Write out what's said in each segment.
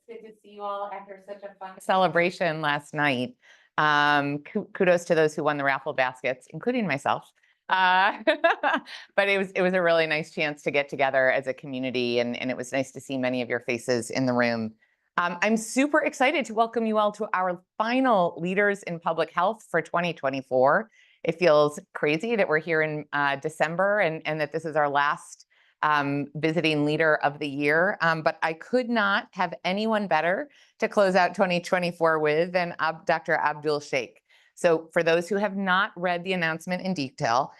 Good to see you all after such a fun celebration last night. Kudos to those who won the raffle baskets, including myself. Uh, but it was a really nice chance to get together as a community, and it was nice to see many of your faces in the room. I'm super excited to welcome you all to our final Leaders in Public Health for 2024. It feels crazy that we're here in December and that this is our last visiting leader of the year. But I could not have anyone better to close out 2024 with than Dr. Abdul Shaikh. So for those who have not read the announcement in detail,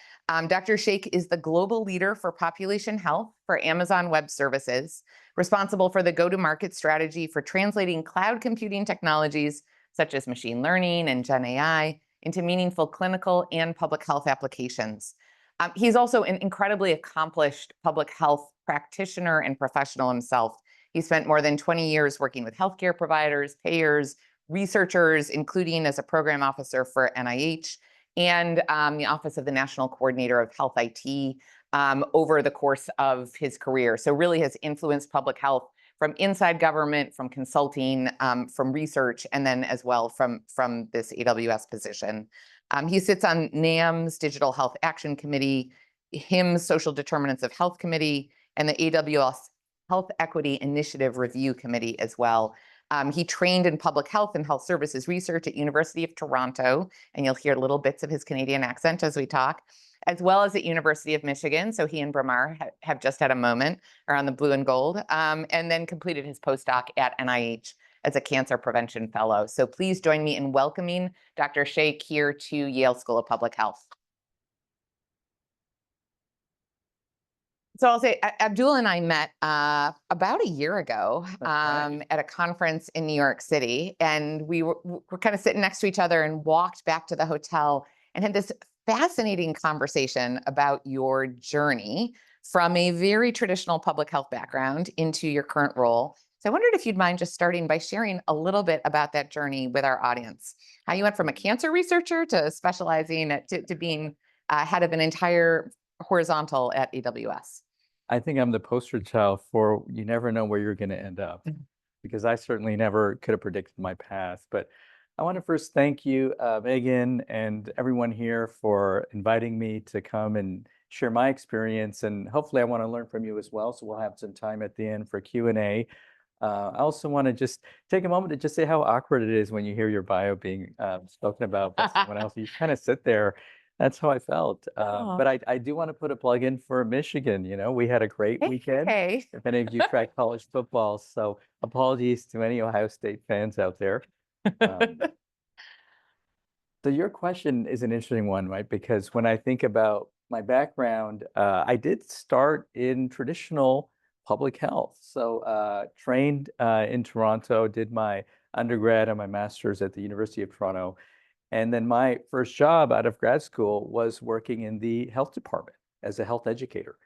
Dr. Shaikh is the global leader for population health for Amazon Web Services, responsible for the go-to-market strategy for translating cloud computing technologies such as machine learning and Gen AI into meaningful clinical and public health applications. He's also an incredibly accomplished public health practitioner and professional himself. He spent more than 20 years working with healthcare providers, payers, researchers, including as a program officer for NIH and the Office of the National Coordinator of Health IT over the course of his career. So really has influenced public health from inside government, from consulting, from research, and then as well from this AWS position. He sits on NAM's Digital Health Action Committee, HIMSS Social Determinants of Health Committee, and the AWS Health Equity Initiative Review Committee as well. He trained in public health and health services research at University of Toronto, and you'll hear little bits of his Canadian accent as we talk, as well as at University of Michigan. So he and Bramar have just had a moment around the blue and gold, and then completed his postdoc at NIH as a cancer prevention fellow. So please join me in welcoming Dr. Shaikh here to Yale School of Public Health. So I'll say Abdul and I met about a year ago at a conference in New York City, and we're kind of sitting next to each other and walked back to the hotel and had this fascinating conversation about your journey from a very traditional public health background into your current role. So I wondered if you'd mind just starting by sharing a little bit about that journey with our audience, how you went from a cancer researcher to specializing to being head of an entire horizontal at AWS. I think I'm the poster child for you never know where you're going to end up, because I certainly never could have predicted my path. But I want to first thank you, Megan, and everyone here for inviting me to come and share my experience. And hopefully I want to learn from you as well. So we'll have some time at the end for Q&A. I also want to just take a moment to just say how awkward it is when you hear your bio being spoken about by someone else. You kind of sit there. That's how I felt. But I do want to put a plug in for Michigan. You know, we had a great weekend. If any of you track college football, so apologies to any Ohio State fans out there. So your question is an interesting one, right? Because when I think about my background, I did start in traditional public health. So trained in Toronto, did my undergrad and my master's at the University of Toronto. And then my first job out of grad school was working in the health department as a health educator.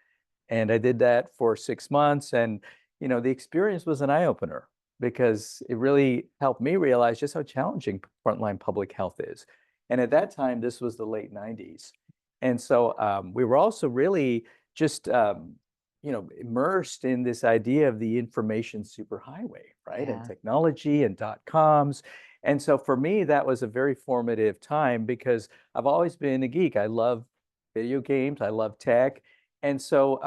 And I did that for 6 months. And, you know, the experience was an eye-opener because it really helped me realize just how challenging frontline public health is. And at that time, this was the late 90s. And so we were also really just, you know, immersed in this idea of the information superhighway, right? And technology and .coms. And so for me, that was a very formative time because I've always been a geek. I love video games. I love tech. And so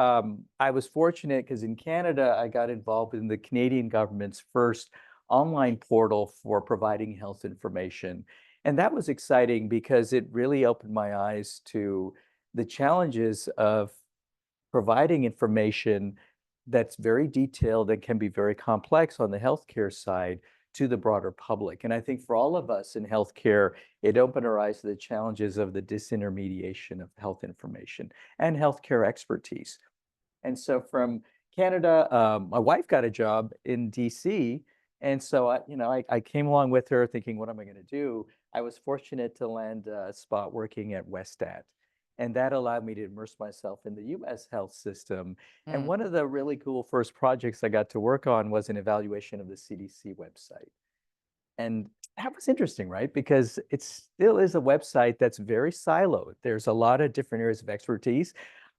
I was fortunate because in Canada, I got involved in the Canadian government's first online portal for providing health information. And that was exciting because it really opened my eyes to the challenges of providing information that's very detailed and can be very complex on the healthcare side to the broader public. And I think for all of us in healthcare, it opened our eyes to the challenges of the disintermediation of health information and healthcare expertise. And so from Canada, my wife got a job in DC. And so I came along with her thinking, what am I going to do? I was fortunate to land a spot working at Westat. And that allowed me to immerse myself in the US health system. And one of the really cool first projects I got to work on was an evaluation of the CDC website. And that was interesting, right? Because it still is a website that's very siloed. There's a lot of different areas of expertise.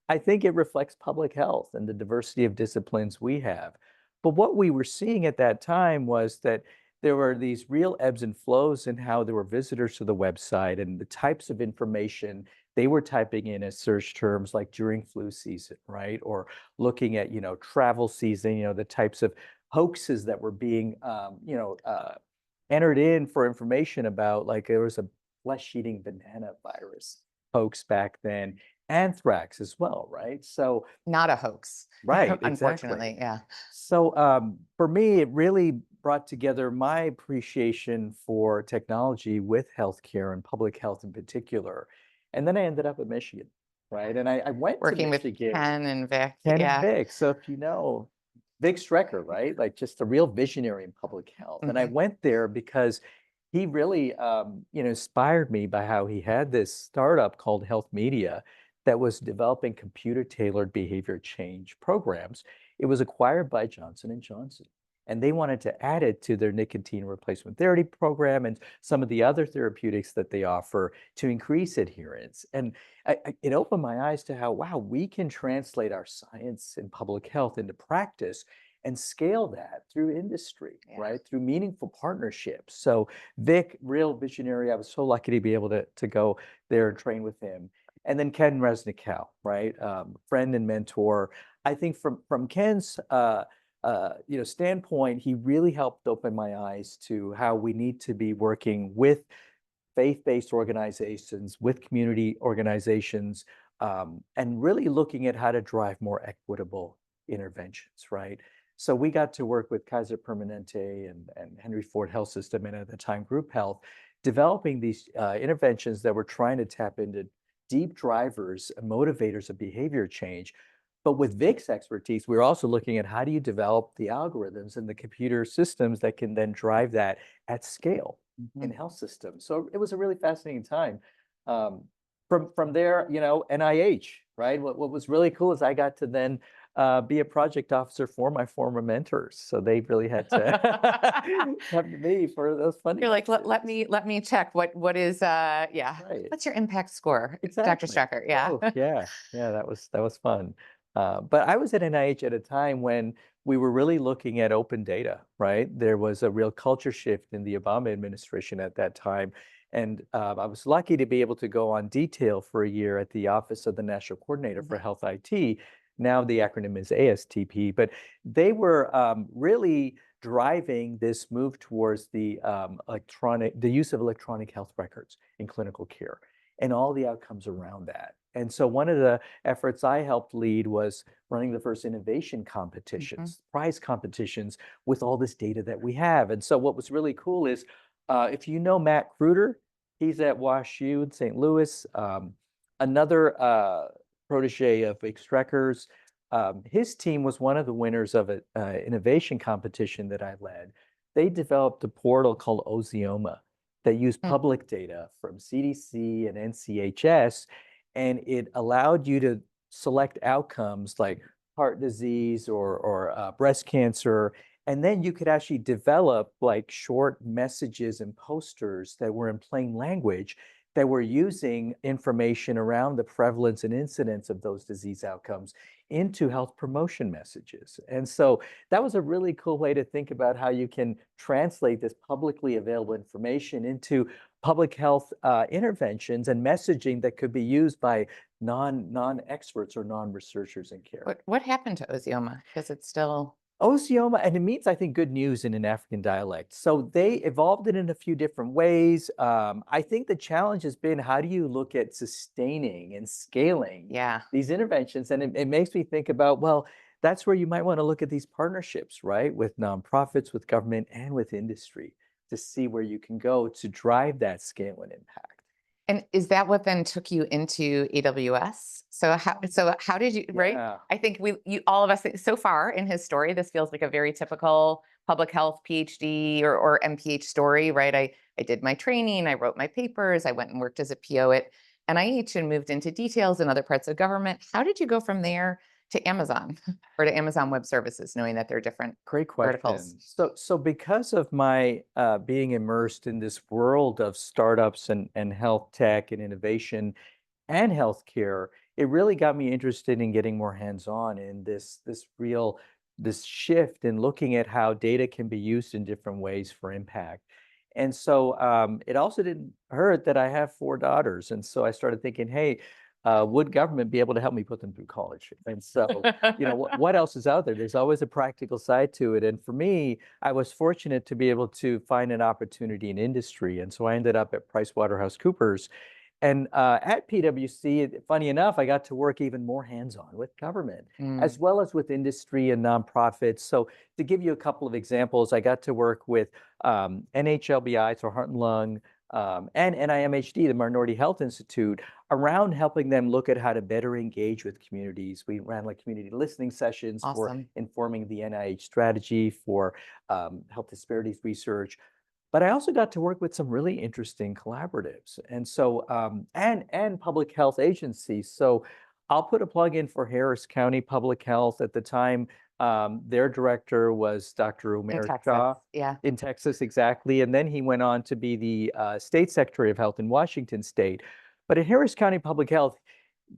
I think it reflects public health and the diversity of disciplines we have. But what we were seeing at that time was that there were these real ebbs and flows in how there were visitors to the website and the types of information they were typing in as search terms like during flu season, right? Or looking at, travel season, the types of hoaxes that were being, entered in for information about, like there was a flesh-eating banana virus hoax back then, anthrax as well, right? So, Not a hoax, right, exactly. unfortunately. Yeah. So for me, it really brought together my appreciation for technology with healthcare and public health in particular. And then I ended up at Michigan, right? And I went to Working with Michigan, Ken and Vic. Ken and Yeah. Vic. So if you know Vic Strecker, right? Like just a real visionary in public health. And I Mhm. went there because he really, inspired me by how he had this startup called Health Media that was developing computer-tailored behavior change programs. It was acquired by Johnson and Johnson, and they wanted to add it to their nicotine replacement therapy program and some of the other therapeutics that they offer to increase adherence. And it opened my eyes to how, wow, we can translate our science in public health into practice and scale that through industry, Yeah. right? Through meaningful partnerships. So Vic, real visionary. I was so lucky to be able to go there and train with him. And then Ken Resnick, right? Friend and mentor. I think from Ken's standpoint, he really helped open my eyes to how we need to be working with faith-based organizations, with community organizations, and really looking at how to drive more equitable interventions, right? So we got to work with Kaiser Permanente and Henry Ford Health System, and at the time Group Health, developing these interventions that were trying to tap into deep drivers and motivators of behavior change. But with Vic's expertise, we were also looking at how do you develop the algorithms and the computer systems that can then drive that at scale in Mhm. health systems. So it was a really fascinating time. Um, from there, NIH, right? What was really cool is I got to then be a project officer for my former mentors. So they really had to come to me for those funding You're like, let opportunities. me check what is yeah. Right. What's your impact score, Dr. Exactly. Strecker? Yeah. Oh, yeah. Yeah, that was fun. But I was at NIH at a time when we were really looking at open data, right? There was a real culture shift in the Obama administration at that time. And I was lucky to be able to go on detail for a year at the Office of the National Coordinator for Mhm. Health IT. Now the acronym is ASTP, but they were really driving this move towards the use of electronic health records in clinical care and all the outcomes around that. And so one of the efforts I helped lead was running the first innovation Mhm. competitions, prize competitions with all this data that we have. And so what was really cool is if you know Matt Kruder, he's at WashU in St. Louis, another protege of Extrekkers. His team was one of the winners of an innovation competition that I led. They developed a portal called Ozioma that used Mm. public data from CDC and NCHS, and it allowed you to select outcomes like heart disease or breast cancer, and then you could actually develop like short messages and posters that were in plain language that were using information around the prevalence and incidence of those disease outcomes into health promotion messages. And so that was a really cool way to think about how you can translate this publicly available information into public health interventions and messaging that could be used by non-experts or non-researchers in care. What happened to Ozioma? Because it's still Osioma, and it means, I think, good news in an African dialect. So they evolved it in a few different ways. I think the challenge has been how do you look at sustaining and scaling yeah. these interventions? And it makes me think about, well, that's where you might want to look at these partnerships, right? With nonprofits, with government, and with industry to see where you can go to drive that scale and impact. And is that what then took you into AWS? So how did you, right? Yeah. I think all of us so far in his story, this feels like a very typical public health PhD or MPH story, right? I did my training, I wrote my papers, I went and worked as a PO at NIH and moved into details in other parts of government. How did you go from there to Amazon or to Amazon Web Services, knowing that they're different Great verticals? question. So because of my being immersed in this world of startups and health tech and innovation and healthcare, it really got me interested in getting more hands-on in this real this shift in looking at how data can be used in different ways for impact. And so it also didn't hurt that I have 4 daughters. And so I started thinking, hey, would government be able to help me put them through college? And so, what else is out there? There's always a practical side to it. And for me, I was fortunate to be able to find an opportunity in industry. And so I ended up at PricewaterhouseCoopers. And at PwC, funny enough, I got to work even more hands-on with government, as Mm, well as with industry and nonprofits. So to give you a couple of examples, I got to work with NHLBI, so Heart and Lung, and NIMHD, the Minority Health Institute, around helping them look at how to better engage with communities. We ran like community listening sessions for awesome. informing the NIH strategy for health disparities research. But I also got to work with some really interesting collaboratives, and so and public health agencies. So I'll put a plug in for Harris County Public Health. At the time, their director was Dr. In Umair Texas. Shah Yeah. in Texas, exactly, and then he went on to be the state secretary of health in Washington State. But at Harris County Public Health,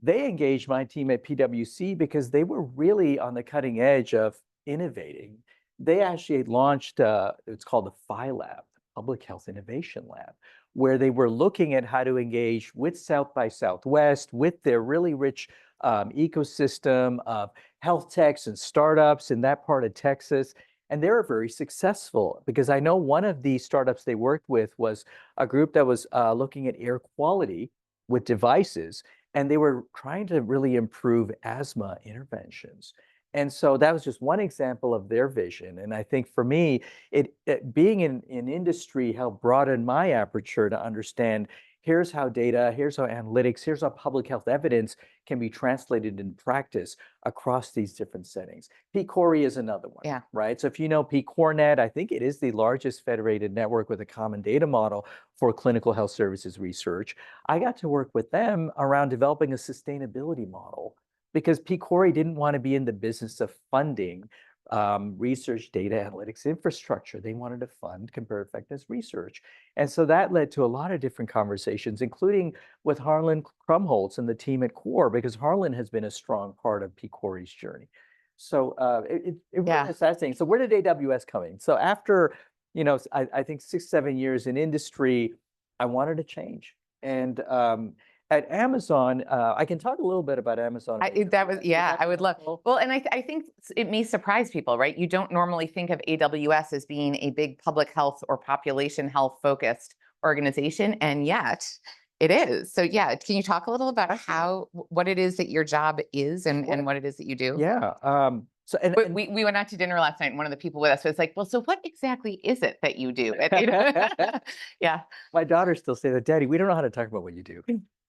they engaged my team at PwC because they were really on the cutting edge of innovating. They actually launched, it's called the Phi Lab, Public Health Innovation Lab, where they were looking at how to engage with South by Southwest, with their really rich ecosystem of health techs and startups in that part of Texas. And they were very successful because I know one of the startups they worked with was a group that was looking at air quality with devices, and they were trying to really improve asthma interventions. And so that was just one example of their vision. And I think for me, being in industry helped broaden my aperture to understand here's how data, here's how analytics, here's how public health evidence can be translated in practice across these different settings. PCORI is another one, Yeah. right? So if you know PCORNet, I think it is the largest federated network with a common data model for clinical health services research. I got to work with them around developing a sustainability model because PCORI didn't want to be in the business of funding research data analytics infrastructure. They wanted to fund comparative effectiveness research. And so that led to a lot of different conversations, including with Harlan Krumholtz and the team at CORE, because Harlan has been a strong part of PCORI's journey. So it really Yeah. is fascinating. So where did AWS come in? So after, I think 6, 7 years in industry, I wanted to change. And at Amazon, I can talk a little bit about Amazon. That was, yeah, I would love. Helpful? Well, and I think it may surprise people, right? You don't normally think of AWS as being a big public health or population health focused organization, and yet it is. So yeah, can you talk a little about what it is that your job is and Sure. what it is that you do? Yeah. So But we went out to dinner last night, and one of the people with us was like, "Well, so what exactly is it that you do?" at AWS?" Yeah. my daughters still say that, Daddy, we don't know how to talk about what you do.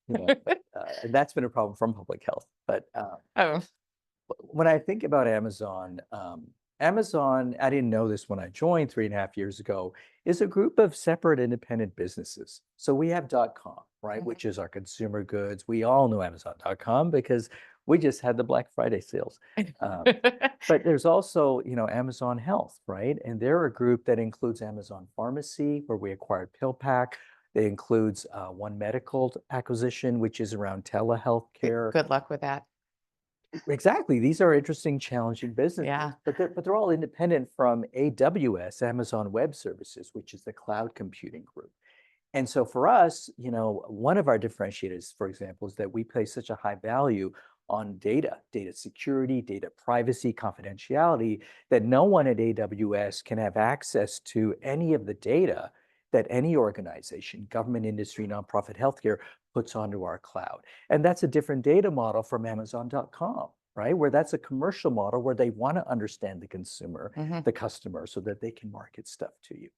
And that's been a problem from public health. But Oh, when I think about Amazon, I didn't know this when I joined 3.5 years ago, is a group of separate independent businesses. So we have .com, right, mhm. which is our consumer goods. We all know Amazon.com because we just had the Black Friday sales. But there's also, Amazon Health, right? And they're a group that includes Amazon Pharmacy, where we acquired PillPack. It includes One Medical acquisition, which is around telehealth care. Good luck with that. Exactly. These are interesting, challenging businesses, Yeah. but they're all independent from AWS, Amazon Web Services, which is the cloud computing group. And so for us, one of our differentiators, for example, is that we place such a high value on data security, data privacy, confidentiality, that no one at AWS can have access to any of the data that any organization, government, industry, nonprofit, healthcare puts onto our cloud. And that's a different data model from Amazon.com, right? Where that's a commercial model where they want to understand the consumer, Mhm. the customer, so that they can market stuff to you.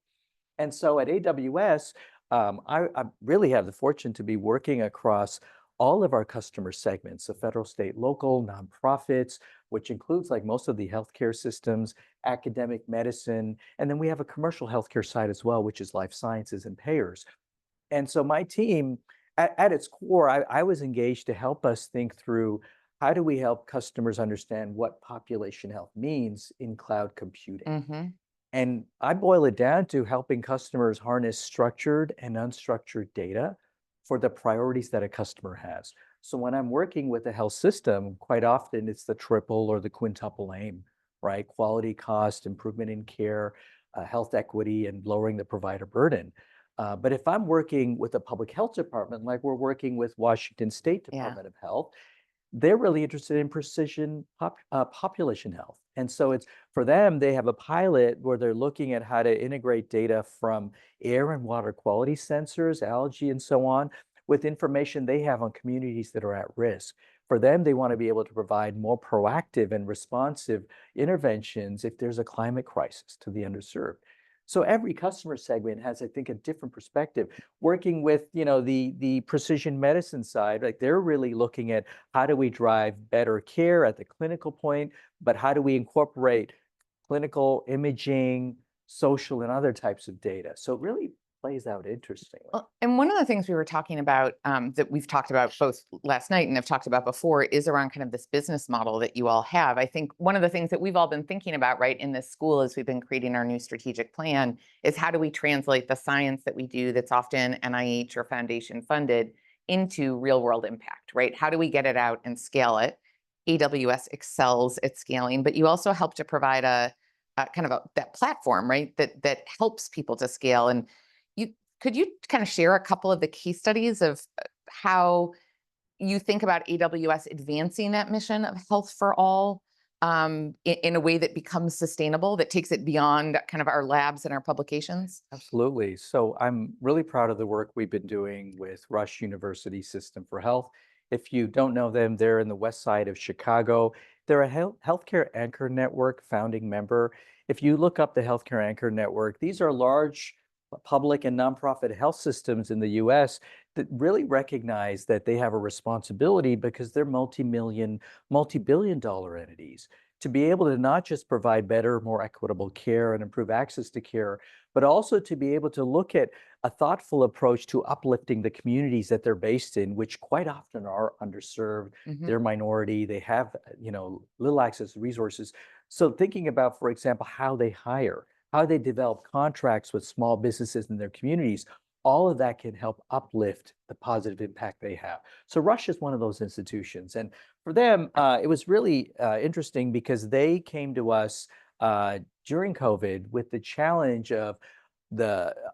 And so at AWS, I really have the fortune to be working across all of our customer segments, so federal, state, local, nonprofits, which includes like most of the healthcare systems, academic medicine, and then we have a commercial healthcare side as well, which is life sciences and payers. And so my team, at its core, I was engaged to help us think through how do we help customers understand what population health means in cloud computing. Mhm. And I boil it down to helping customers harness structured and unstructured data for the priorities that a customer has. So when I'm working with a health system, quite often it's the triple or the quintuple aim, right? Quality, cost, improvement in care, health equity, and lowering the provider burden. But if I'm working with a public health department, like we're working with Washington State Yeah. Department of Health, they're really interested in precision population health. And so it's for them, they have a pilot where they're looking at how to integrate data from air and water quality sensors, algae, and so on, with information they have on communities that are at risk. For them, they want to be able to provide more proactive and responsive interventions if there's a climate crisis to the underserved. So every customer segment has, I think, a different perspective. Working with, the precision medicine side, like they're really looking at how do we drive better care at the clinical point, but how do we incorporate clinical imaging, social, and other types of data? So it really plays out interestingly. Well, and one of the things we were talking about that we've talked about both last night and have talked about before is around kind of this business model that you all have. I think one of the things that we've all been thinking about, right, in this school as we've been creating our new strategic plan is how do we translate the science that we do that's often NIH or foundation funded into real world impact, right? How do we get it out and scale it? AWS excels at scaling, but you also help to provide a kind of that platform, right, that helps people to scale. And could you kind of share a couple of the case studies of how you think about AWS advancing that mission of health for all in a way that becomes sustainable, that takes it beyond kind of our labs and our publications? Absolutely. So I'm really proud of the work we've been doing with Rush University System for Health. If you don't know them, they're in the west side of Chicago. They're a healthcare anchor network founding member. If you look up the healthcare anchor network, these are large public and nonprofit health systems in the US that really recognize that they have a responsibility because they're multi-billion dollar entities to be able to not just provide better, more equitable care and improve access to care, but also to be able to look at a thoughtful approach to uplifting the communities that they're based in, which quite often are underserved. Hmm. They're minority, they have, little access to resources. So thinking about, for example, how they hire, how they develop contracts with small businesses in their communities, all of that can help uplift the positive impact they have. So Rush is one of those institutions. And for them, it was really interesting because they came to us during COVID with the challenge of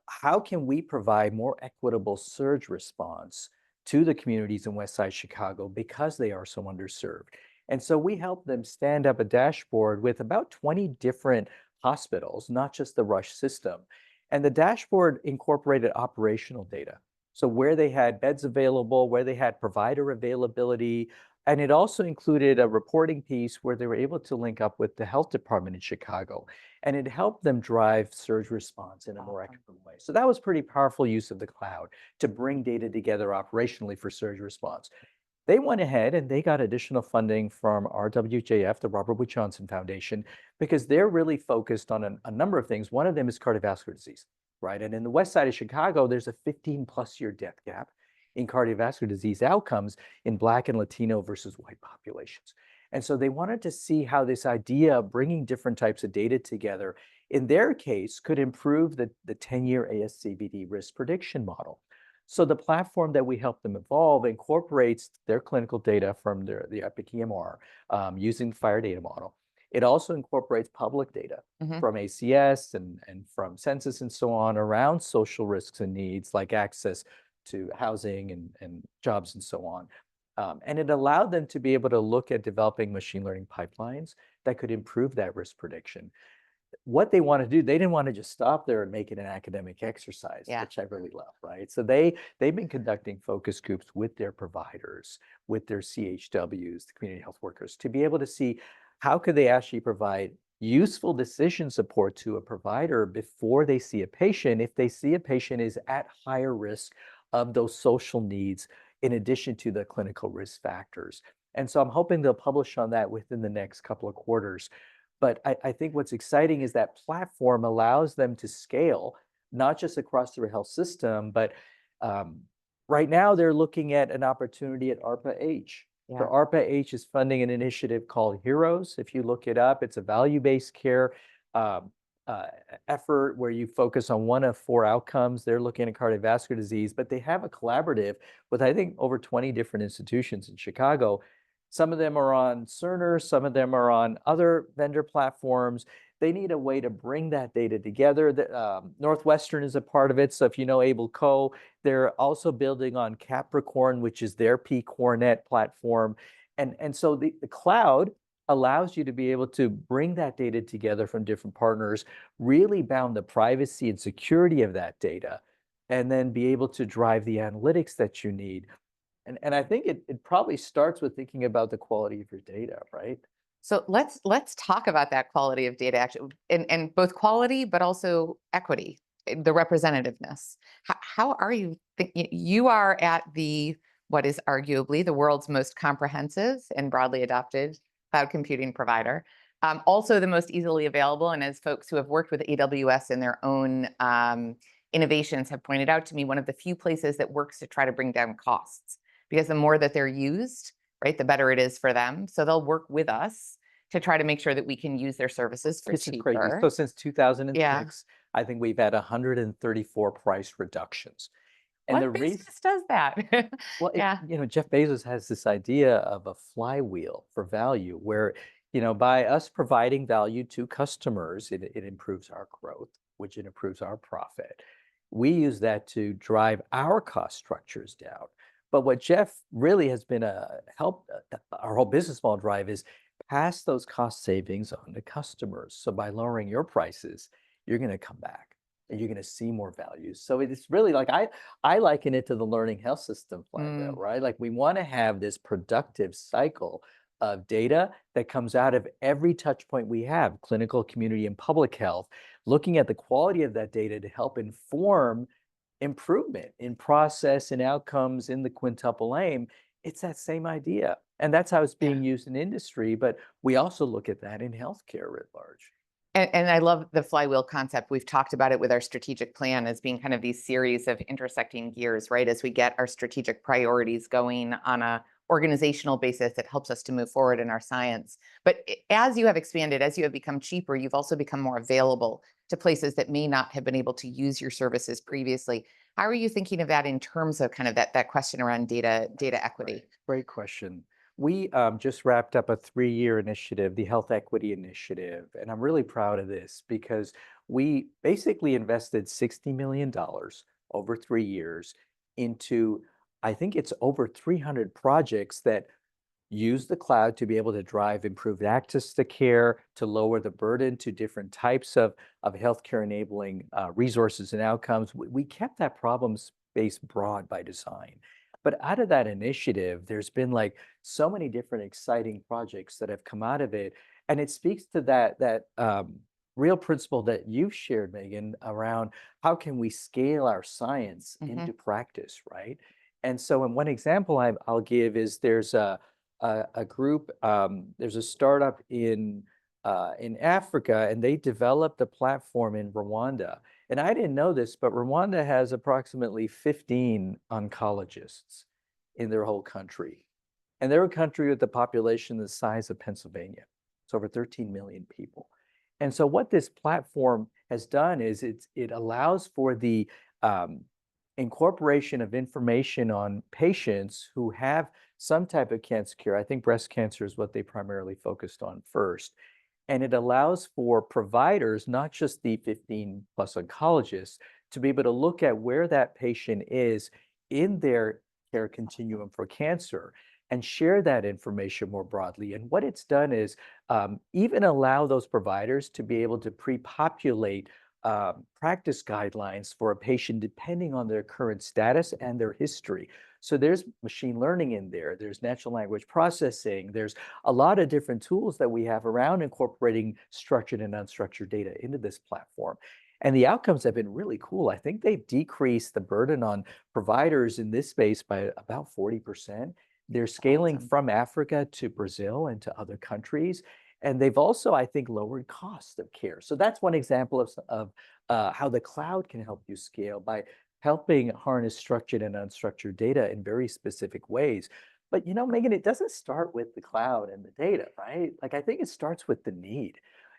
how can we provide more equitable surge response to the communities in West Side Chicago because they are so underserved. And so we helped them stand up a dashboard with about 20 different hospitals, not just the Rush system. And the dashboard incorporated operational data. So where they had beds available, where they had provider availability, and it also included a reporting piece where they were able to link up with the health department in Chicago. And it helped them drive surge response in a more equitable way. So that was pretty powerful use of the cloud to bring data together operationally for surge response. They went ahead and they got additional funding from RWJF, the Robert Wood Johnson Foundation, because they're really focused on a number of things. One of them is cardiovascular disease, right? And in the west side of Chicago, there's a 15-plus-year death gap in cardiovascular disease outcomes in Black and Latino versus white populations. And so they wanted to see how this idea of bringing different types of data together, in their case, could improve the 10-year ASCVD risk prediction model. So the platform that we help them evolve incorporates their clinical data from the Epic EMR using FHIR data model. It also incorporates public data Hmm. from ACS and from census and so on around social risks and needs like access to housing and jobs and so on. And it allowed them to be able to look at developing machine learning pipelines that could improve that risk prediction. What they want to do, they didn't want to just stop there and make it an academic exercise, Yeah. which I really love, right? So they've been conducting focus groups with their providers, with their CHWs, the community health workers, to be able to see how could they actually provide useful decision support to a provider before they see a patient if they see a patient is at higher risk of those social needs in addition to the clinical risk factors. And so I'm hoping they'll publish on that within the next couple of quarters. But I think what's exciting is that platform allows them to scale, not just across their health system, but right now they're looking at an opportunity at ARPA-H. So Yeah. ARPA-H is funding an initiative called Heroes. If you look it up, it's a value-based care um, effort where you focus on one of 4 outcomes. They're looking at cardiovascular disease, but they have a collaborative with, I think, over 20 different institutions in Chicago Some of them are on Cerner, some of them are on other vendor platforms. They need a way to bring that data together. Northwestern is a part of it. So if you know Able Co, they're also building on Capricorn, which is their pCorenet platform. And so the cloud allows you to be able to bring that data together from different partners, really bound the privacy and security of that data, and then be able to drive the analytics that you need. And I think it probably starts with thinking about the quality of your data, right? So let's talk about that quality of data actually, and both quality but also equity, the representativeness. How are you you are at the what is arguably the world's most comprehensive and broadly adopted cloud computing provider, also the most easily available. And as folks who have worked with AWS in their own innovations have pointed out to me, one of the few places that works to try to bring down costs, because the more that they're used, right, the better it is for them. So they'll work with us to try to make sure that we can use their services for This is crazy. cheaper. So since Yeah. 2006, I think we've had 134 price reductions. And the What reason, business does that? well, Yeah. Jeff Bezos has this idea of a flywheel for value where, by us providing value to customers, it improves our growth, which it improves our profit. We use that to drive our cost structures down. But what Jeff really has been a help, our whole business model drive is pass those cost savings on to customers. So by lowering your prices, you're going to come back and you're going to see more value. So it's really like I liken it to the learning health system flywheel, Mm. right? Like we want to have this productive cycle of data that comes out of every touch point we have, clinical, community, and public health, looking at the quality of that data to help inform improvement in process and outcomes in the quintuple aim. It's that same idea. And that's how it's Yeah. being used in industry, but we also look at that in healthcare writ large. And I love the flywheel concept. We've talked about it with our strategic plan as being kind of these series of intersecting gears, right? As we get our strategic priorities going on a organizational basis, it helps us to move forward in our science. But as you have expanded, as you have become cheaper, you've also become more available to places that may not have been able to use your services previously. How are you thinking of that in terms of kind of that question around data equity? Right. Great question. We just wrapped up a 3-year initiative, the Health Equity Initiative, and I'm really proud of this because we basically invested $60 million over 3 years into, I think it's over 300 projects that use the cloud to be able to drive improved access to care, to lower the burden to different types of healthcare enabling resources and outcomes. We kept that problem space broad by design. But out of that initiative, there's been like so many different exciting projects that have come out of it. And it speaks to that real principle that you've shared, Megan, around how can we scale our science Hmm. into practice, right? And so, in one example I'll give is there's a group, there's a startup in Africa, and they developed a platform in Rwanda. And I didn't know this, but Rwanda has approximately 15 oncologists in their whole country. And they're a country with a population the size of Pennsylvania. It's over 13 million people. And so what this platform has done is it allows for the incorporation of information on patients who have some type of cancer care. I think breast cancer is what they primarily focused on first. And it allows for providers, not just the 15 plus oncologists, to be able to look at where that patient is in their care continuum for cancer and share that information more broadly. And what it's done is even allow those providers to be able to pre-populate practice guidelines for a patient depending on their current status and their history. So there's machine learning in there, there's natural language processing, there's a lot of different tools that we have around incorporating structured and unstructured data into this platform. And the outcomes have been really cool. I think they've decreased the burden on providers in this space by about 40%. They're scaling Awesome. from Africa to Brazil and to other countries. And they've also, I think, lowered cost of care. So that's one example of how the cloud can help you scale by helping harness structured and unstructured data in very specific ways. But Megan, it doesn't start with the cloud and the data, right? Like I think it starts with the need.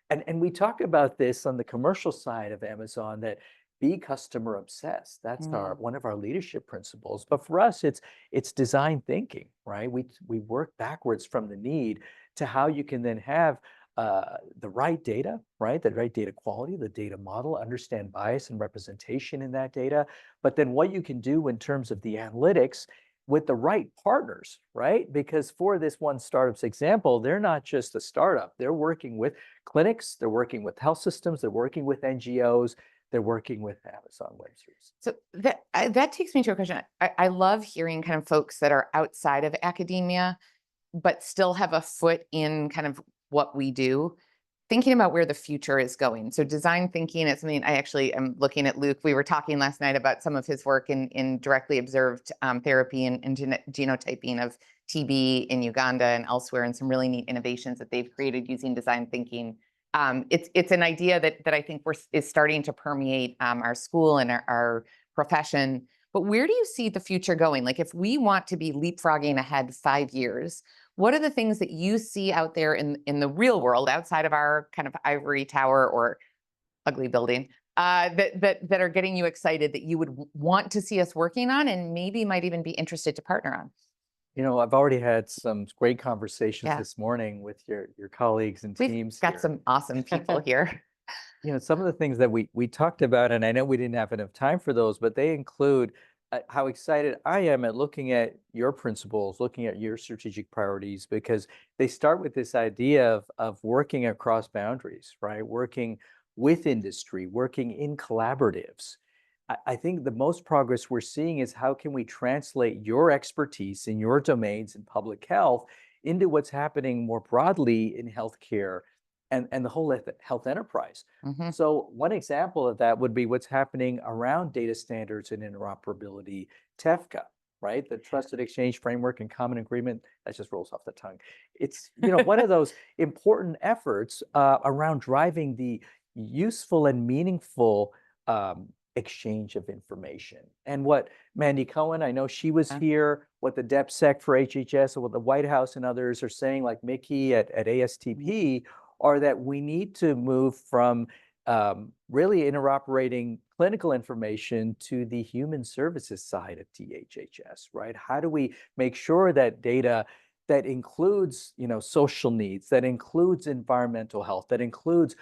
And we talk about this on the commercial side of Amazon that be customer obsessed. That's Mm. one of our leadership principles. But for us, it's design thinking, right? We work backwards from the need to how you can then have the right data, right? The right data quality, the data model, understand bias and representation in that data, but then what you can do in terms of the analytics with the right partners, right? Because for this one startup's example, they're not just a startup. They're working with clinics, they're working with health systems, they're working with NGOs, they're working with Amazon Web Services. So that takes me to a question. I love hearing kind of folks that are outside of academia, but still have a foot in kind of what we do, thinking about where the future is going. So design thinking is something I actually am looking at. Luke, we were talking last night about some of his work in directly observed therapy and genotyping of TB in Uganda and elsewhere, and some really neat innovations that they've created using design thinking. It's an idea that I think is starting to permeate our school and our profession. But where do you see the future going? Like, if we want to be leapfrogging ahead 5 years, what are the things that you see out there in the real world, outside of our kind of ivory tower or ugly building, that are getting you excited, that you would want to see us working on, and maybe might even be interested to partner on? You know, I've already had some great conversations Yeah, this morning with your colleagues and we've teams got here. some awesome people here. You know, some of the things that we talked about, and I know we didn't have enough time for those, but they include how excited I am at looking at your principles, looking at your strategic priorities, because they start with this idea of working across boundaries, right? Working with industry, working in collaboratives. I think the most progress we're seeing is how can we translate your expertise in your domains in public health into what's happening more broadly in healthcare and the whole health enterprise. Hmm. So one example of that would be what's happening around data standards and interoperability, TEFCA, right? The Trusted Exchange Framework and Common Agreement, that just rolls off the tongue. It's, you know, one of those important efforts around driving the useful and meaningful exchange of information. And what Mandy Cohen, I know she was here, what the DepSec for HHS and what the White House and others are saying, like Mickey at ASTP, are that we need to move from really interoperating clinical information to the human services side of DHHS, right? How do we make sure that data that includes, you know, social needs, that includes environmental health, that includes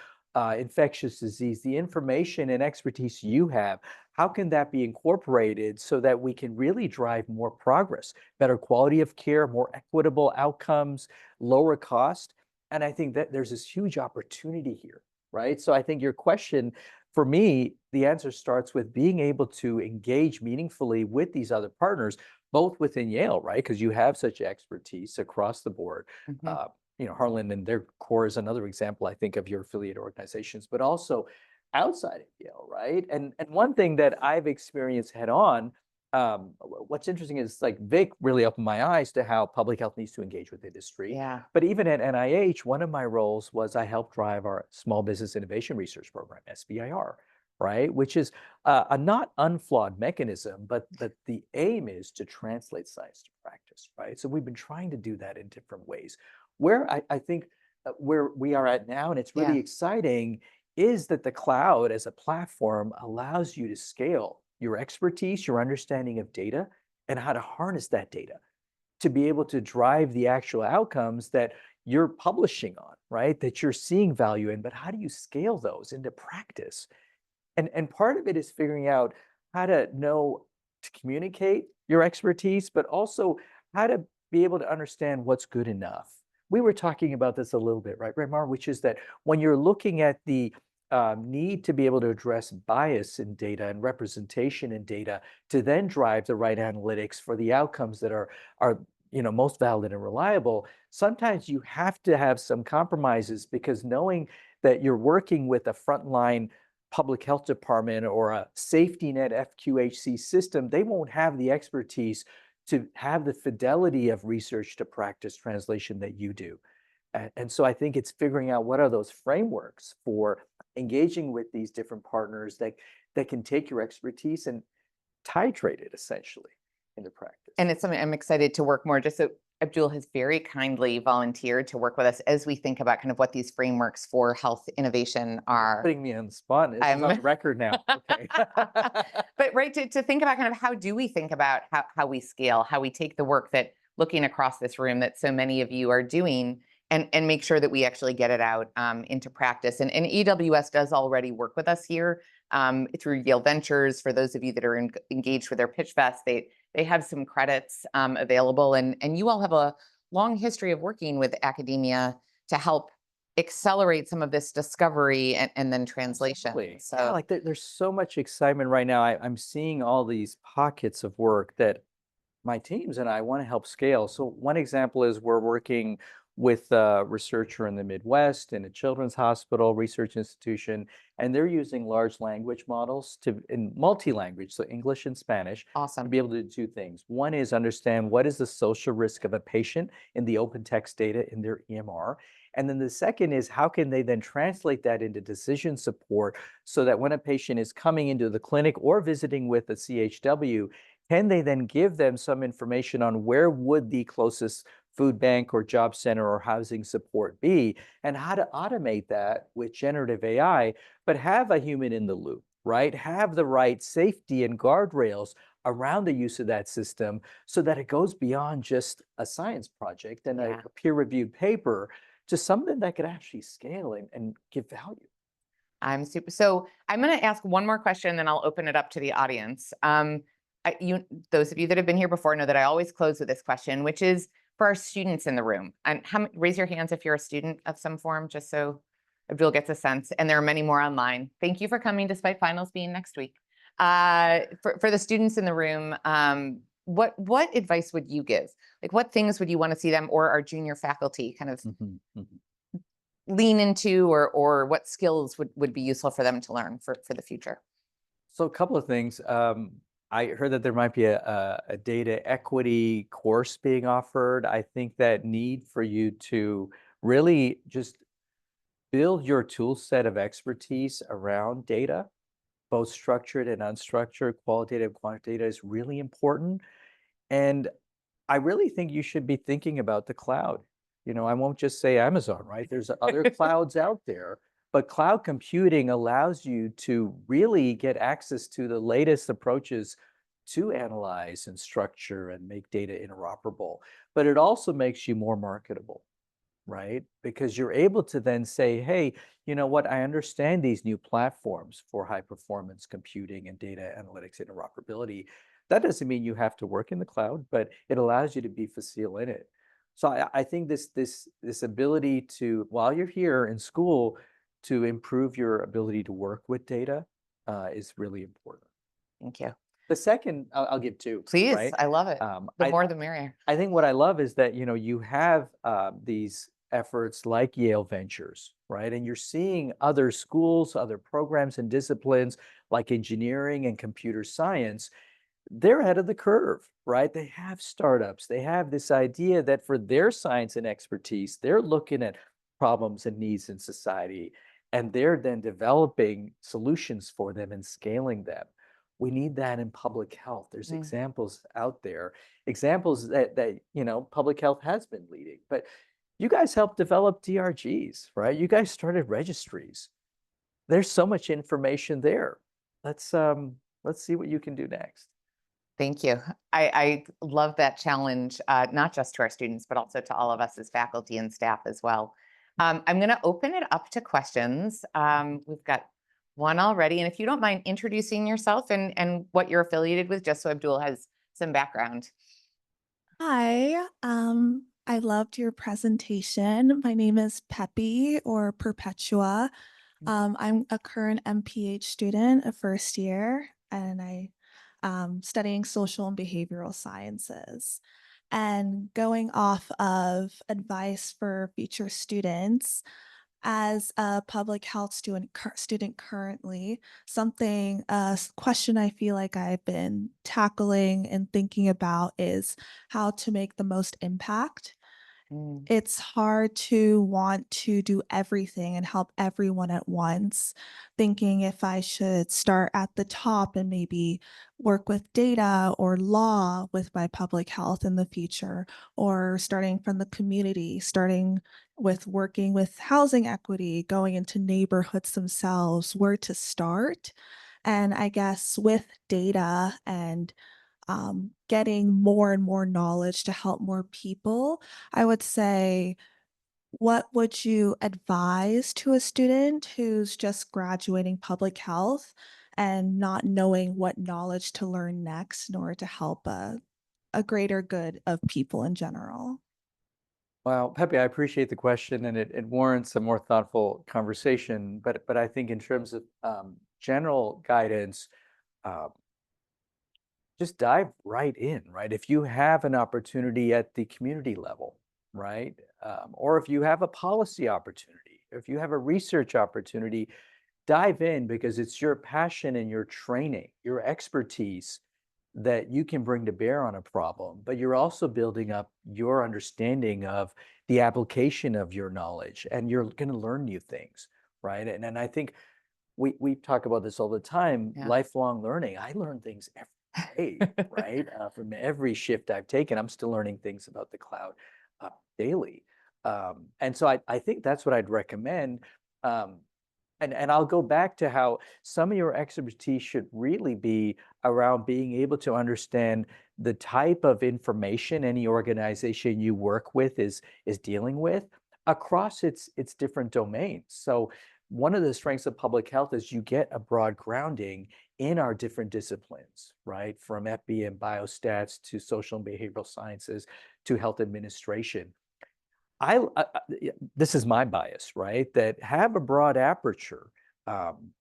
infectious disease, the information and expertise you have, how can that be incorporated so that we can really drive more progress, better quality of care, more equitable outcomes, lower cost? And I think that there's this huge opportunity here, right? So I think your question, for me, the answer starts with being able to engage meaningfully with these other partners, both within Yale, right? Because you have such expertise across the board. Hmm. You know, Harlan and their core is another example, I think, of your affiliate organizations, but also outside of Yale, right? And one thing that I've experienced head on, what's interesting is like Vic really opened my eyes to how public health needs to engage with industry. Yeah. But even at NIH, one of my roles was I helped drive our Small Business Innovation Research Program, SBIR, right? Which is a not unflawed mechanism, but the aim is to translate science to practice, right? So we've been trying to do that in different ways. Where I think where we are at now, and it's really Yeah. exciting, is that the cloud as a platform allows you to scale your expertise, your understanding of data, and how to harness that data to be able to drive the actual outcomes that you're publishing on, right? That you're seeing value in, but how do you scale those into practice? And part of it is figuring out how to know to communicate your expertise, but also how to be able to understand what's good enough. We were talking about this a little bit, right, Raymar, which is that when you're looking at the need to be able to address bias in data and representation in data to then drive the right analytics for the outcomes that are you know, most valid and reliable, sometimes you have to have some compromises, because knowing that you're working with a frontline public health department or a safety net FQHC system, they won't have the expertise to have the fidelity of research to practice translation that you do. And so I think it's figuring out what are those frameworks for engaging with these different partners that can take your expertise and titrate it essentially into practice. And it's something I'm excited to work more. Just so Abdul has very kindly volunteered to work with us as we think about kind of what these frameworks for health innovation are. Putting me on the spot. This is I'm on record now. Okay. but right to think about kind of how do we think about how we scale, how we take the work that looking across this room that so many of you are doing and make sure that we actually get it out into practice. And EWS does already work with us here through Yale Ventures. For those of you that are engaged with their Pitch Fest, they have some credits available, and you all have a long history of working with academia to help accelerate some of this discovery and then translation. Absolutely. So Yeah, like there's so much excitement right now. I'm seeing all these pockets of work that my teams and I want to help scale. So one example is we're working with a researcher in the Midwest in a children's hospital research institution, and they're using large language models to in multi-language, so English and Spanish, to awesome. be able to do two things. One is understand what is the social risk of a patient in the open text data in their EMR. And then the second is how can they then translate that into decision support so that when a patient is coming into the clinic or visiting with a CHW, can they then give them some information on where would the closest food bank or job center or housing support be, and how to automate that with generative AI, but have a human in the loop, right? Have the right safety and guardrails around the use of that system so that it goes beyond just a science project and Yeah. a peer-reviewed paper to something that could actually scale and give value. I'm super. So I'm going to ask one more question, and then I'll open it up to the audience. Those of you that have been here before know that I always close with this question, which is for our students in the room. And raise your hands if you're a student of some form, just so Abdul gets a sense. And there are many more online. Thank you for coming, despite finals being next week. For the students in the room, what advice would you give? Like, what things would you want to see them or our junior faculty kind of Mhm, mhm. lean into, or what skills would be useful for them to learn for the future? So a couple of things. I heard that there might be a data equity course being offered. I think that need for you to really just build your tool set of expertise around data, both structured and unstructured, qualitative, quantitative is really important. And I really think you should be thinking about the cloud. I won't just say Amazon, right? There's other clouds out there, but cloud computing allows you to really get access to the latest approaches to analyze and structure and make data interoperable. But it also makes you more marketable, right? Because you're able to then say, hey, you know what? I understand these new platforms for high performance computing and data analytics interoperability. That doesn't mean you have to work in the cloud, but it allows you to be facile in it. So I think this ability to, while you're here in school, to improve your ability to work with data is really important. Thank you. The second, I'll give two, Please, right? I love it. Um, The I, more, the merrier. I think what I love is that, you have these efforts like Yale Ventures, right? And you're seeing other schools, other programs and disciplines like engineering and computer science, they're ahead of the curve, right? They have startups. They have this idea that for their science and expertise, they're looking at problems and needs in society, and they're then developing solutions for them and scaling them. We need that in public health. There's Mm. examples out there, examples that public health has been leading. But you guys helped develop DRGs, right? You guys started registries. There's so much information there. Let's see what you can do next. Thank you. I love that challenge, not just to our students, but also to all of us as faculty and staff as well. I'm going to open it up to questions. We've got one already. And if you don't mind introducing yourself and what you're affiliated with, just so Abdul has some background. Hi, I loved your presentation. My name is Peppy or Perpetua. I'm a current MPH student, a first year, and studying social and behavioral sciences. And going off of advice for future students, as a public health student currently, question I feel like I've been tackling and thinking about is how to make the most impact. Mm. it's hard to want to do everything and help everyone at once, thinking if I should start at the top and maybe work with data or law with my public health in the future, or starting from the community, starting with working with housing equity, going into neighborhoods themselves, where to start. And I guess with data and getting more and more knowledge to help more people, I would say, what would you advise to a student who's just graduating public health and not knowing what knowledge to learn next in order to help a greater good of people in general? Well, Pepe, I appreciate the question, and it warrants a more thoughtful conversation. But I think in terms of general guidance, uh, just dive right in, right? If you have an opportunity at the community level, right? Or if you have a policy opportunity, if you have a research opportunity, dive in because it's your passion and your training, your expertise that you can bring to bear on a problem, but you're also building up your understanding of the application of your knowledge and you're going to learn new things, right? And I think we talk about this all the time, Yeah. lifelong learning. I learn things every day, right? From every shift I've taken, I'm still learning things about the cloud daily. And so I think that's what I'd recommend. Um, and I'll go back to how some of your expertise should really be around being able to understand the type of information any organization you work with is dealing with across its different domains. So one of the strengths of public health is you get a broad grounding in our different disciplines, right? From FB and biostats to social and behavioral sciences to health administration. This is my bias, right? That have a broad aperture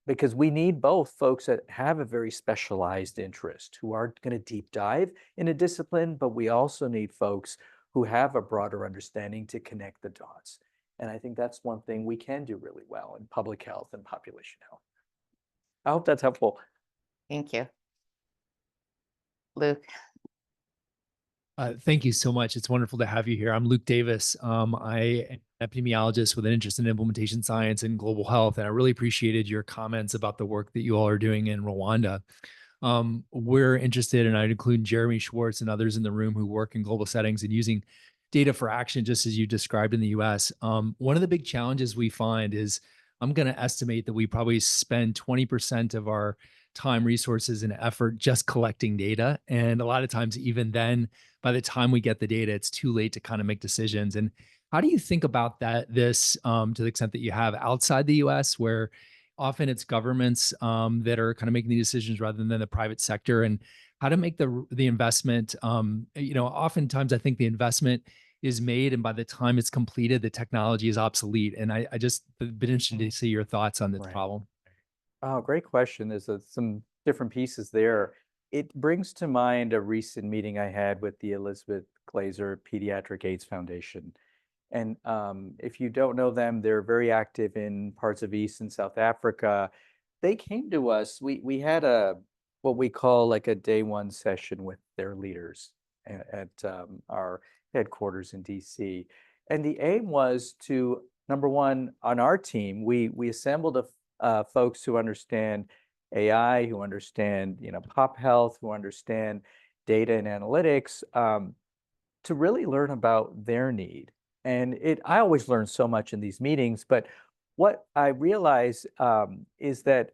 because we need both folks that have a very specialized interest who are going to deep dive in a discipline, but we also need folks who have a broader understanding to connect the dots. And I think that's one thing we can do really well in public health and population health. I hope that's helpful. Thank you. Luke. Thank you so much. It's wonderful to have you here. I'm Luke Davis. I am an epidemiologist with an interest in implementation science and global health, and I really appreciated your comments about the work that you all are doing in Rwanda. We're interested, and I'd include Jeremy Schwartz and others in the room who work in global settings and using data for action, just as you described in the US. One of the big challenges we find is I'm going to estimate that we probably spend 20% of our time, resources, and effort just collecting data. And a lot of times, even then, by the time we get the data, it's too late to kind of make decisions. And how do you think about this to the extent that you have outside the US, where often it's governments that are kind of making the decisions rather than the private sector, and how to make the investment? Oftentimes I think the investment is made, and by the time it's completed, the technology is obsolete. And I just been interested to see your thoughts on this Right. problem. Oh, great question. There's some different pieces there. It brings to mind a recent meeting I had with the Elizabeth Glaser Pediatric AIDS Foundation. And if you don't know them, they're very active in parts of East and South Africa. They came to us. We had what we call like a day one session with their leaders at our headquarters in DC. And the aim was to, number one, on our team, we assembled folks who understand AI, who understand pop health, who understand data and analytics, to really learn about their need. And I always learn so much in these meetings, but what I realize is that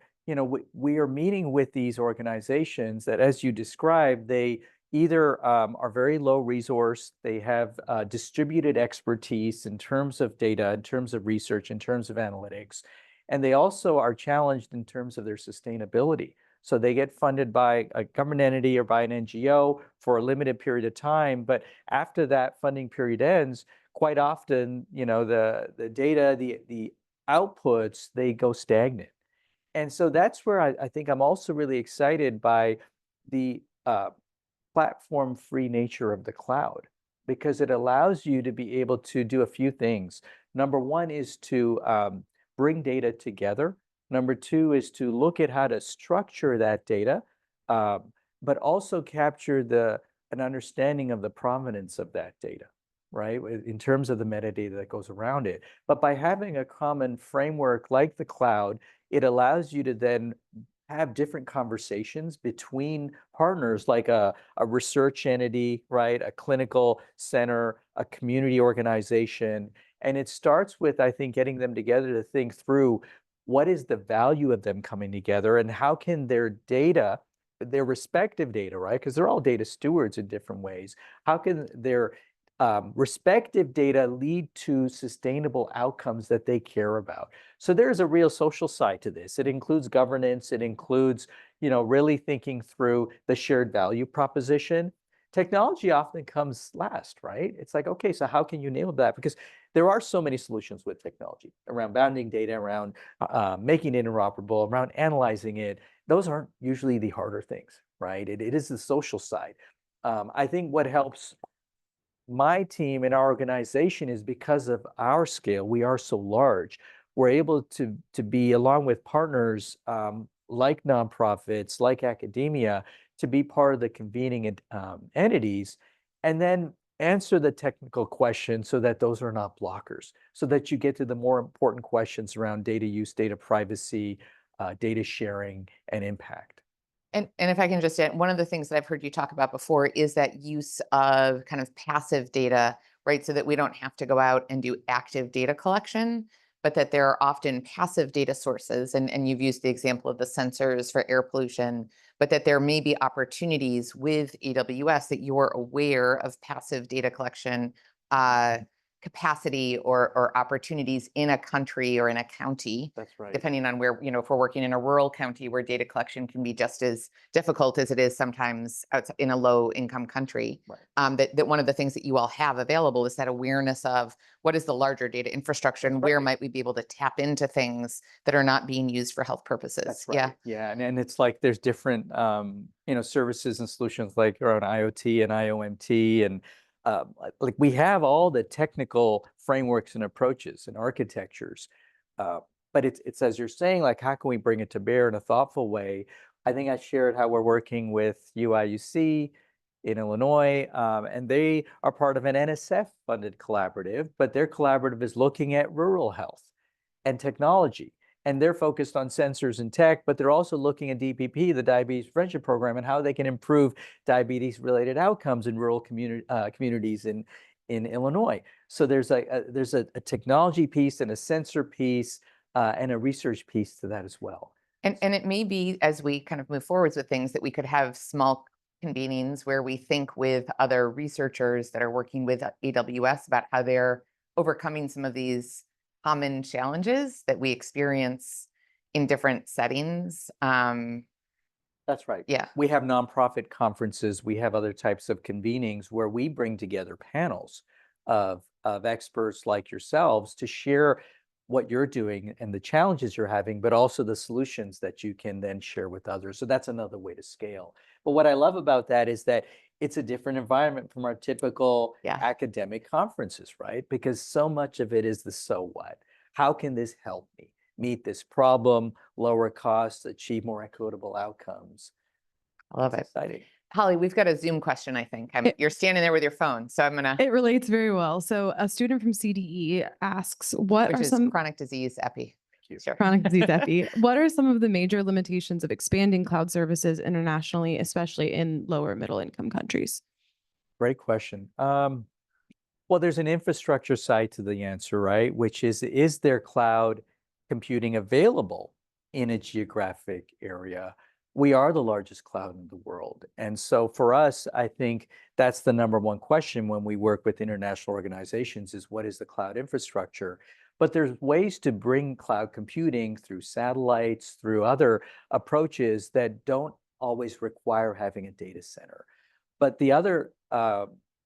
we are meeting with these organizations that, as you described, they either are very low resource, they have distributed expertise in terms of data, in terms of research, in terms of analytics, and they also are challenged in terms of their sustainability. So they get funded by a government entity or by an NGO for a limited period of time, but after that funding period ends, quite often, the data, the outputs, they go stagnant. And so that's where I think I'm also really excited by the platform-free nature of the cloud, because it allows you to be able to do a few things. Number one is to bring data together. Number two is to look at how to structure that data, but also capture an understanding of the provenance of that data. right, in terms of the metadata that goes around it. But by having a common framework like the cloud, it allows you to then have different conversations between partners like a research entity, right, a clinical center, a community organization. And it starts with, I think, getting them together to think through what is the value of them coming together and how can their data, their respective data, right, because they're all data stewards in different ways, how can their respective data lead to sustainable outcomes that they care about. So there's a real social side to this. It includes governance. It includes, really thinking through the shared value proposition. Technology often comes last, right? It's like, okay, so how can you enable that? Because there are so many solutions with technology around bounding data, around making it interoperable, around analyzing it. Those aren't usually the harder things, right? It is the social side. I think what helps my team and our organization is because of our scale, we are so large, we're able to be, along with partners like nonprofits, like academia, to be part of the convening entities, and then answer the technical questions so that those are not blockers, so that you get to the more important questions around data use, data privacy, data sharing, and impact. And if I can just add, one of the things that I've heard you talk about before is that use of kind of passive data, right? So that we don't have to go out and do active data collection, but that there are often passive data sources. And you've used the example of the sensors for air pollution, but that there may be opportunities with AWS that you're aware of passive data collection capacity or opportunities in a country or in a county. That's right. Depending on where, if we're working in a rural county where data collection can be just as difficult as it is sometimes outside in a low income country. Right. That one of the things that you all have available is that awareness of what is the larger data infrastructure and where might we be able to tap into things that are not being used for health purposes. That's right. Yeah. And it's like there's different, services and solutions like around IoT and IOMT and like we have all the technical frameworks and approaches and architectures, but it's as you're saying, like how can we bring it to bear in a thoughtful way? I think I shared how we're working with UIUC in Illinois, and they are part of an NSF-funded collaborative, but their collaborative is looking at rural health and technology. And they're focused on sensors and tech, but they're also looking at DPP, the Diabetes Prevention Program, and how they can improve diabetes-related outcomes in rural communities in Illinois. So there's a technology piece and a sensor piece and a research piece to that as well. And it may be, as we kind of move forwards with things, that we could have small convenings where we think with other researchers that are working with AWS about how they're overcoming some of these common challenges that we experience in different settings. That's right. Yeah. We have nonprofit conferences. We have other types of convenings where we bring together panels of experts like yourselves to share what you're doing and the challenges you're having, but also the solutions that you can then share with others. So that's another way to scale. But what I love about that is that it's a different environment from our typical academic conferences, right? Because so much of it is the so what? How can this help me meet this problem, lower costs, achieve more equitable outcomes? I love it. Exciting. Holly, we've got a Zoom question, I think. You're standing there with your phone, so I'm gonna. It relates very well. So a student from CDE asks, what Which are is some chronic disease epi. Sure. chronic disease epi? What are some of the major limitations of expanding cloud services internationally, especially in lower middle income countries? Great question. Well, there's an infrastructure side to the answer, right? Which is there cloud computing available in a geographic area? We are the largest cloud in the world. And so for us, I think that's the number one question when we work with international organizations is what is the cloud infrastructure? But there's ways to bring cloud computing through satellites, through other approaches that don't always require having a data center. But the other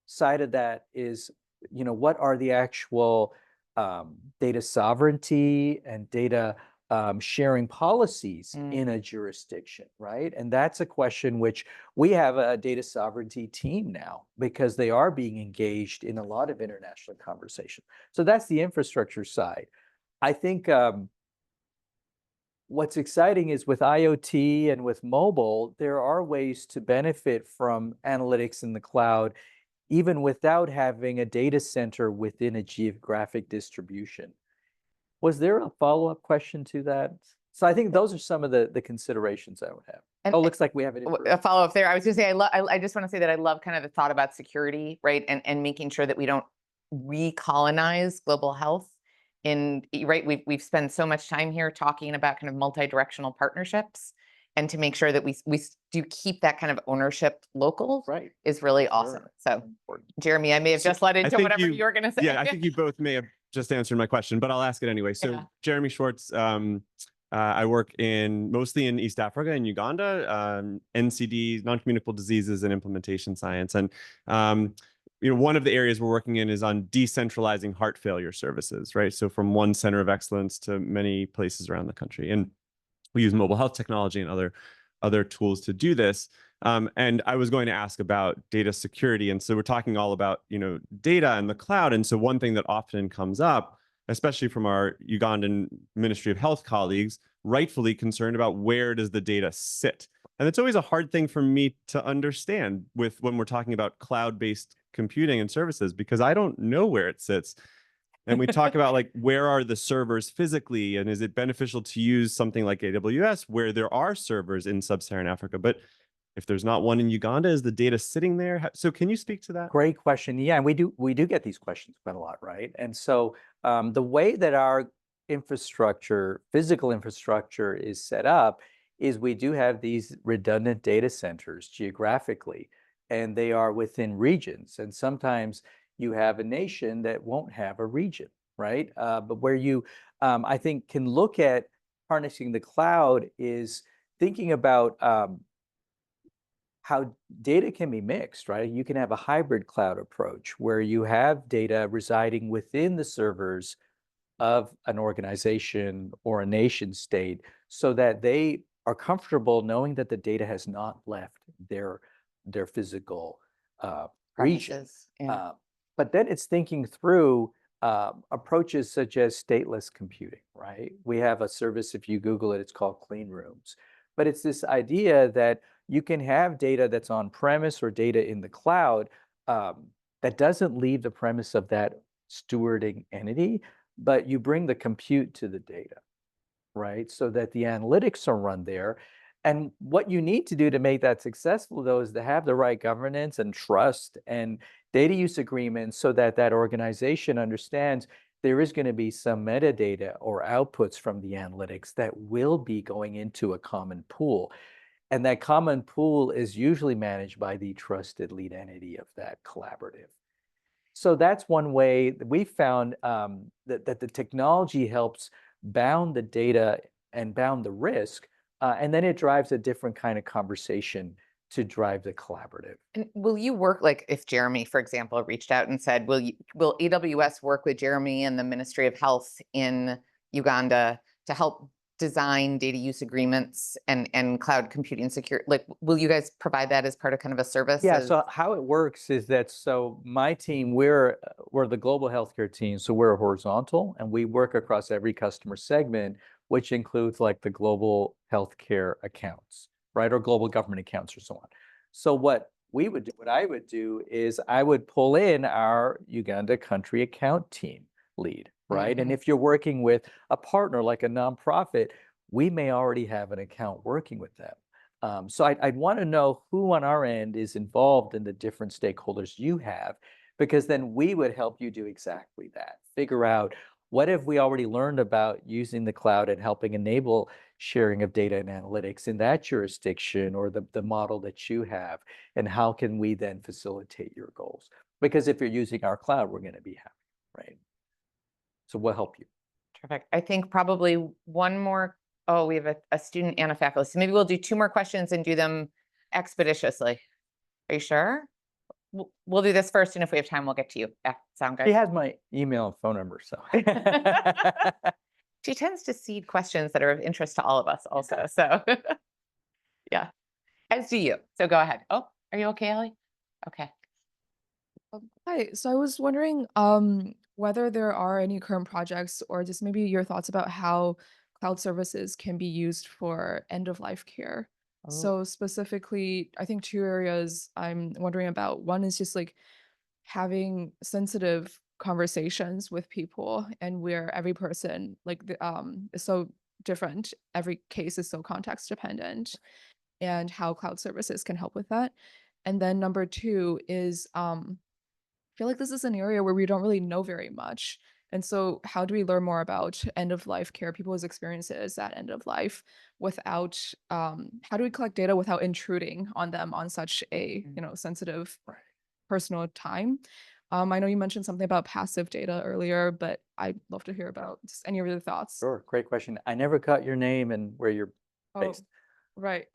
side of that is, what are the actual data sovereignty and data sharing policies in a jurisdiction, right? And that's a question which we have a data sovereignty team now because they are being engaged in a lot of international conversation. So that's the infrastructure side. I think what's exciting is with IoT and with mobile, there are ways to benefit from analytics in the cloud even without having a data center within a geographic distribution. Was there a follow-up question to that? So I think those are some of the considerations I would have. And- Oh, looks like we have it. A follow-up there. I was gonna say, I just want to say that I love kind of the thought about security, right? And making sure that we don't recolonize global health right? We've spent so much time here talking about kind of multi-directional partnerships, and to make sure that we do keep that kind of ownership local Right. is really Sure. awesome. So Important. Jeremy, I may have just led into think whatever you were gonna say. Yeah, I think you both may have just answered my question, but I'll ask it anyway. So Yeah. Jeremy Schwartz, I work mostly in East Africa and Uganda, NCD, non-communicable diseases and implementation science. And one of the areas we're working in is on decentralizing heart failure services, right? So from one center of excellence to many places around the country. And we use mobile health technology and other tools to do this. And I was going to ask about data security. And so we're talking all about, data and the cloud. And so one thing that often comes up, especially from our Ugandan Ministry of Health colleagues, rightfully concerned about where does the data sit. And it's always a hard thing for me to understand when we're talking about cloud-based computing and services, because I don't know where it sits. And we talk about like, where are the servers physically? And is it beneficial to use something like AWS where there are servers in sub-Saharan Africa? But if there's not one in Uganda, is the data sitting there? So can you speak to that? Great question. Yeah, and we do get these questions quite a lot, right? And so the way that our physical infrastructure is set up is we do have these redundant data centers geographically, and they are within regions. And sometimes you have a nation that won't have a region, right? But where you, I think, can look at harnessing the cloud is thinking about how data can be mixed, right? You can have a hybrid cloud approach where you have data residing within the servers of an organization or a nation state so that they are comfortable knowing that the data has not left their physical region. Premises, yeah. But then it's thinking through approaches such as stateless computing, right? We have a service, if you Google it, it's called Clean Rooms. But it's this idea that you can have data that's on premise or data in the cloud that doesn't leave the premise of that stewarding entity, but you bring the compute to the data, right? So that the analytics are run there. And what you need to do to make that successful, though, is to have the right governance and trust and data use agreements so that that organization understands there is going to be some metadata or outputs from the analytics that will be going into a common pool. And that common pool is usually managed by the trusted lead entity of that collaborative. So that's one way that we found that the technology helps bound the data and bound the risk, and then it drives a different kind of conversation to drive the collaborative. And will you work, like if Jeremy, for example, reached out and said, will AWS work with Jeremy and the Ministry of Health in Uganda to help design data use agreements and cloud computing secure? Like, will you guys provide that as part of kind of a service? Yeah, so how it works is that, so my team, we're the global healthcare team, so we're horizontal and we work across every customer segment, which includes like the global healthcare accounts, right? Or global government accounts or so on. So what I would do is I would pull in our Uganda country account team lead, right? And if you're working with a partner like a nonprofit, we may already have an account working with them. So I'd want to know who on our end is involved in the different stakeholders you have, because then we would help you do exactly that. Figure out what have we already learned about using the cloud and helping enable sharing of data and analytics in that jurisdiction or the model that you have, and how can we then facilitate your goals? Because if you're using our cloud, we're going to be happy, right? So we'll help you. Terrific. I think probably one more. Oh, we have a student and a faculty. So maybe we'll do two more questions and do them expeditiously. Are you sure? We'll do this first, and if we have time, we'll get to you. Yeah, sound good? She has my email and phone number, so. She tends to seed questions that are of interest to all of us also. So yeah, as do you. So go ahead. Oh, are you okay, Ellie? Okay. Hi, so I was wondering whether there are any current projects or just maybe your thoughts about how cloud services can be used for end-of-life care. So specifically, I think two areas I'm wondering about. One is just like having sensitive conversations with people, and where every person is so different. Every case is so context dependent, and how cloud services can help with that. And then number two is I feel like this is an area where we don't really know very much. And so how do we learn more about end of life care, people's experiences at end of life without how do we collect data without intruding on them on such a, sensitive personal time? I know you mentioned something about passive data earlier, but I'd love to hear about just any of your thoughts. Sure, great question. I never caught your name and where you're Oh, based. right.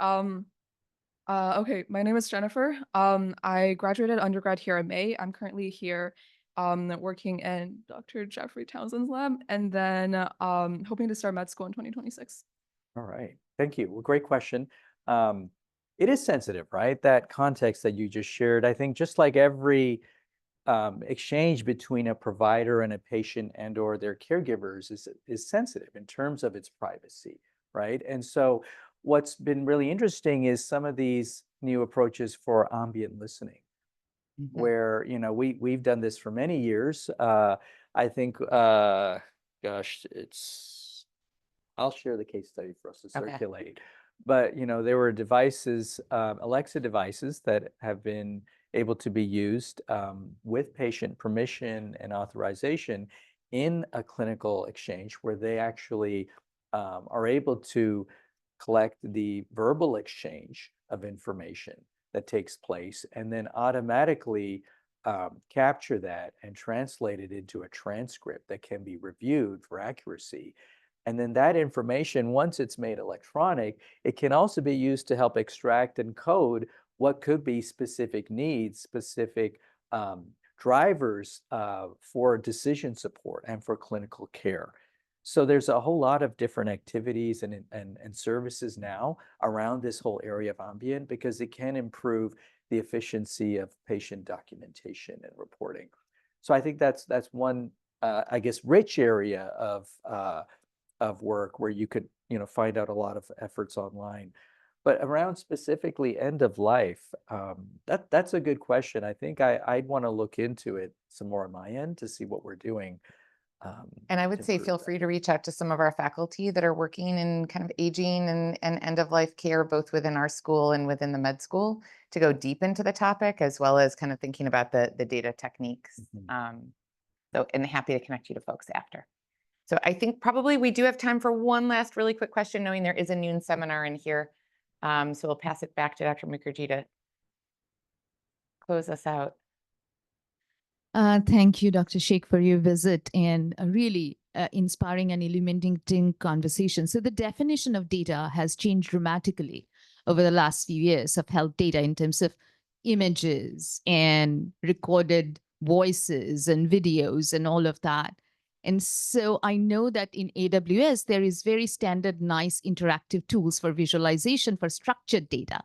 Okay, my name is Jennifer. I graduated undergrad here in May. I'm currently here working in Dr. Jeffrey Townsend's lab, and then hoping to start med school in 2026. All right, thank you. Well, great question. It is sensitive, right? That context that you just shared. I think just like every exchange between a provider and a patient and or their caregivers is sensitive in terms of its privacy, right? And so what's been really interesting is some of these new approaches for ambient listening, where we've done this for many years. I think, gosh, I'll share the case study for us to Okay. circulate. But there were devices, Alexa devices, that have been able to be used with patient permission and authorization in a clinical exchange, where they actually are able to collect the verbal exchange of information that takes place and then automatically capture that and translate it into a transcript that can be reviewed for accuracy. And then that information, once it's made electronic, it can also be used to help extract and code what could be specific needs, specific drivers for decision support and for clinical care. So there's a whole lot of different activities and services now around this whole area of ambient, because it can improve the efficiency of patient documentation and reporting. So I think that's one, I guess, rich area of work where you could, find out a lot of efforts online. But around specifically end of life, that's a good question. I think I'd want to look into it some more on my end to see what we're doing. And I to would say improve feel that. free to reach out to some of our faculty that are working in kind of aging and end of life care, both within our school and within the med school, to go deep into the topic, as well as kind of thinking about the data techniques. And happy to connect you to folks after. So I think probably we do have time for one last really quick question, knowing there is a noon seminar in here. So we'll pass it back to Dr. Mukherjee to close us out. Thank you, Dr. Shaikh, for your visit and a really inspiring and illuminating conversation. So the definition of data has changed dramatically over the last few years of health data in terms of images and recorded voices and videos and all of that. And so I know that in AWS, there is very standard, nice interactive tools for visualization for structured data.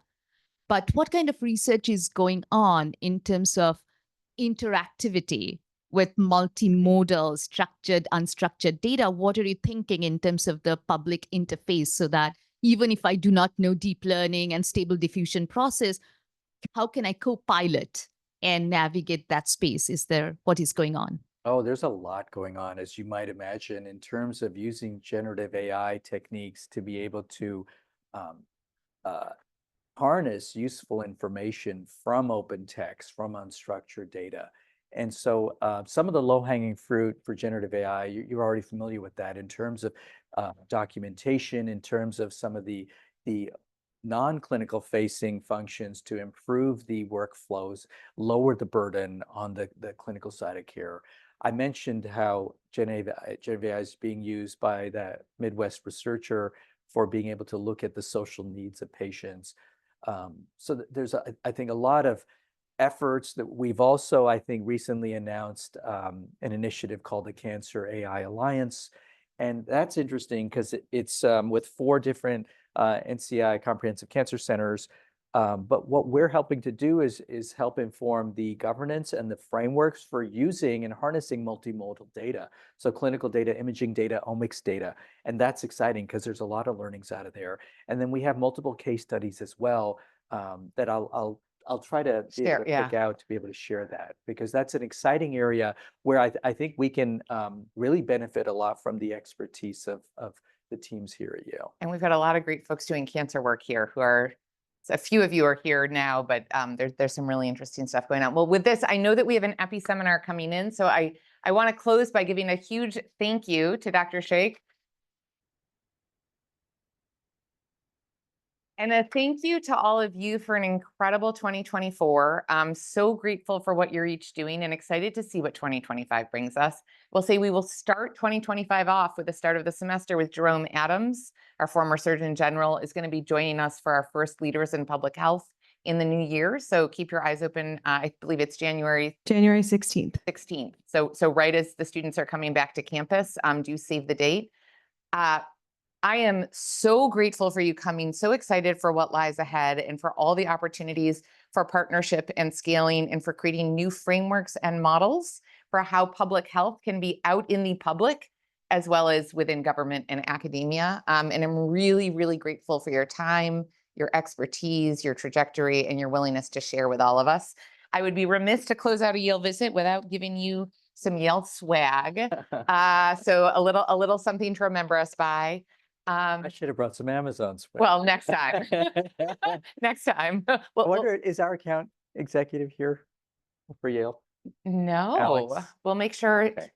But what kind of research is going on in terms of interactivity with multimodal, structured, unstructured data? What are you thinking in terms of the public interface, so that even if I do not know deep learning and stable diffusion process, how can I co-pilot and navigate that space? What is going on? Oh, there's a lot going on, as you might imagine, in terms of using generative AI techniques to be able to harness useful information from open text, from unstructured data. And so some of the low-hanging fruit for generative AI, you're already familiar with that in terms of documentation, in terms of some of the non-clinical facing functions to improve the workflows, lower the burden on the clinical side of care. I mentioned how generative AI is being used by that Midwest researcher for being able to look at the social needs of patients. So there's, I think, a lot of efforts that we've also, I think, recently announced an initiative called the Cancer AI Alliance. And that's interesting because it's with 4 different NCI comprehensive cancer centers. But what we're helping to do is help inform the governance and the frameworks for using and harnessing multimodal data. So clinical data, imaging data, omics data. And that's exciting because there's a lot of learnings out of there. And then we have multiple case studies as well that I'll I'll try to be Share, able to yeah. pick out to be able to share that, because that's an exciting area where I think we can really benefit a lot from the expertise of the teams here at Yale. And we've got a lot of great folks doing cancer work here who are, a few of you are here now, but there's some really interesting stuff going on. Well, with this, I know that we have an epi seminar coming in, so I want to close by giving a huge thank you to Dr. Shaikh. And a thank you to all of you for an incredible 2024. I'm so grateful for what you're each doing and excited to see what 2025 brings us. We'll say we will start 2025 off with the start of the semester with Jerome Adams, our former Surgeon General, is going to be joining us for our first Leaders in Public Health in the new year. So keep your eyes open. I believe it's January 16th. 16th. So right as the students are coming back to campus, do save the date. I am so grateful for you coming, so excited for what lies ahead and for all the opportunities for partnership and scaling and for creating new frameworks and models for how public health can be out in the public as well as within government and academia. And I'm really, really grateful for your time, your expertise, your trajectory, and your willingness to share with all of us. I would be remiss to close out a Yale visit without giving you some Yale swag. So a little something to remember us by. I should have brought some Amazon swag. Well, next time. Next time. I Well, wonder, is our account executive here for Yale? no, Alex. we'll make sure Okay.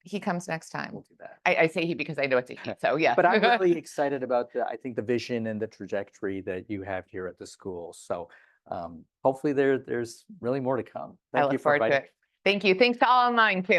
he comes next time. We'll do that. I say he because I know it's a he, so yeah. But I'm really excited about I think the vision and the trajectory that you have here at the school. So hopefully there's really more to come. I Thank you look for forward to inviting it. Thank you. Thanks to all online too.